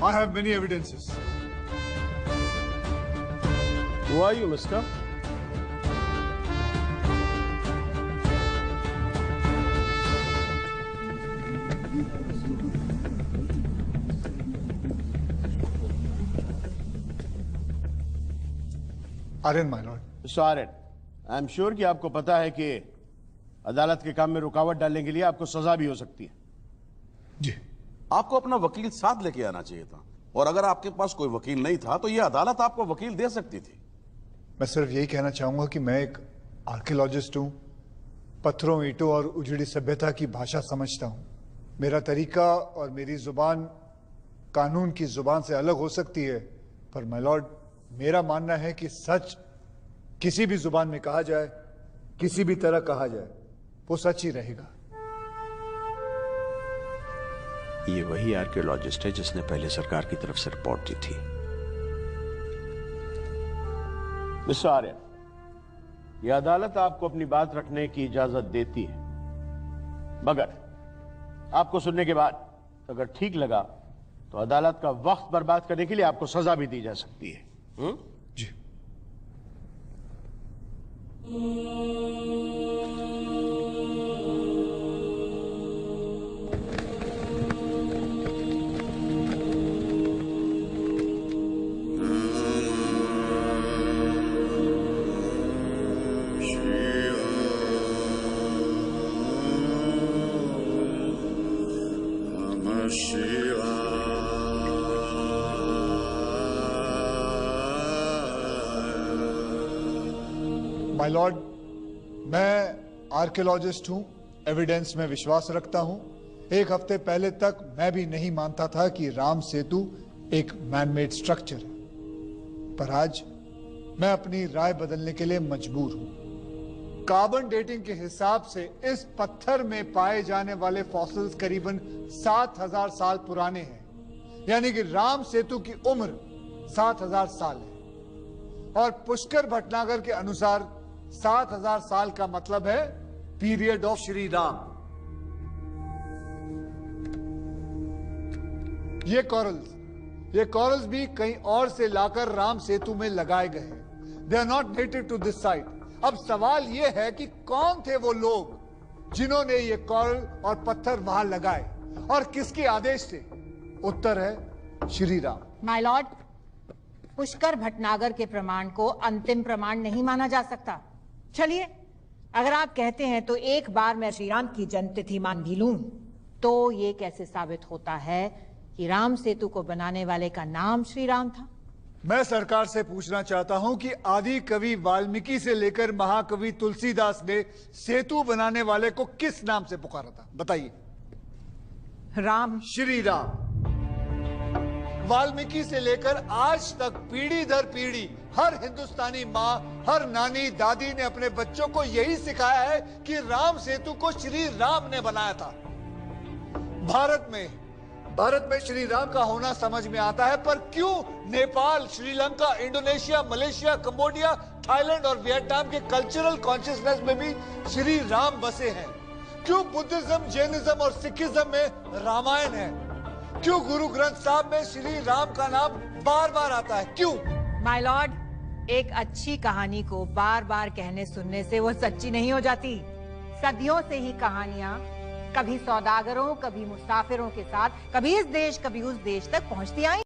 I have many evidences. Who are you, mister? Aryan, my lord. Mr. Aryan, I am sure कि आपको पता है कि अदालत के काम में रुकावट डालने के लिए आपको सजा भी हो सकती है। जी। आपको अपना वकील साथ लेके आना चाहिए था, और अगर आपके पास कोई वकील नहीं था तो यह अदालत आपको वकील दे सकती थी। मैं सिर्फ यही कहना चाहूंगा कि मैं एक आर्कियोलॉजिस्ट हूं, पत्थरों, ईंटों और उजड़ी सभ्यता की भाषा समझता हूं। मेरा तरीका और मेरी जुबान कानून की जुबान से अलग हो सकती है, पर माय लॉर्ड, मेरा मानना है कि सच किसी भी जुबान में कहा जाए, किसी भी तरह कहा जाए, वो सच ही रहेगा। ये वही आर्कियोलॉजिस्ट है जिसने पहले सरकार की तरफ से रिपोर्ट दी थी। मिस्टर आर्यन, यह अदालत आपको अपनी बात रखने की इजाजत देती है, मगर आपको सुनने के बाद अगर ठीक लगा तो अदालत का वक्त बर्बाद करने के लिए आपको सजा भी दी जा सकती है। जी। माय लॉर्ड, मैं आर्कियोलॉजिस्ट हूं, एविडेंस में विश्वास रखता हूं। एक हफ्ते पहले तक मैं भी नहीं मानता था कि राम सेतु एक मैनमेड स्ट्रक्चर है, पर आज मैं अपनी राय बदलने के लिए मजबूर हूं। कार्बन डेटिंग के हिसाब से इस पत्थर में पाए जाने वाले फॉसिल्स करीबन 7000 साल पुराने हैं, यानी कि राम सेतु की उम्र 7000 साल है। और पुष्कर भटनागर के अनुसार 7000 साल का मतलब है पीरियड ऑफ श्री राम। ये कॉरल्स भी कहीं और से लाकर राम सेतु में लगाए गए हैं। They are not native to this site. अब सवाल यह है कि कौन थे वो लोग जिन्होंने ये कॉरल और पत्थर वहां लगाए और किसके आदेश से? उत्तर है श्री राम। माय लॉर्ड, पुष्कर भटनागर के प्रमाण को अंतिम प्रमाण नहीं माना जा सकता। चलिए, अगर आप कहते हैं तो एक बार मैं श्री राम की जन्मतिथि मान भी लूं, तो ये कैसे साबित होता है कि राम सेतु को बनाने वाले का नाम श्री राम था? मैं सरकार से पूछना चाहता हूं कि आदि कवि वाल्मीकि से लेकर महाकवि तुलसीदास ने सेतु बनाने वाले को किस नाम से पुकारा था? बताइए। राम। श्री राम। वाल्मीकि से लेकर आज तक पीढ़ी दर पीढ़ी हर हिंदुस्तानी माँ, हर नानी दादी ने अपने बच्चों को यही सिखाया है कि राम सेतु को श्री राम ने बनाया था। भारत में श्री राम का होना समझ में आता है, पर क्यों Nepal, Sri Lanka, Indonesia, Malaysia, Cambodia, Thailand और वियतनाम के कल्चरल कॉन्शियसनेस में भी श्री राम बसे हैं? क्यों बुद्धिज्म, जैनिज्म और सिखिज्म में रामायण है? क्यों गुरु ग्रंथ साहब में श्री राम का नाम बार बार आता है? क्यों? माय लॉर्ड, एक अच्छी कहानी को बार बार कहने सुनने से वो सच्ची नहीं हो जाती। सदियों से ही कहानियां कभी सौदागरों, कभी मुसाफिरों के साथ, कभी इस देश, कभी उस देश तक पहुंचती आई।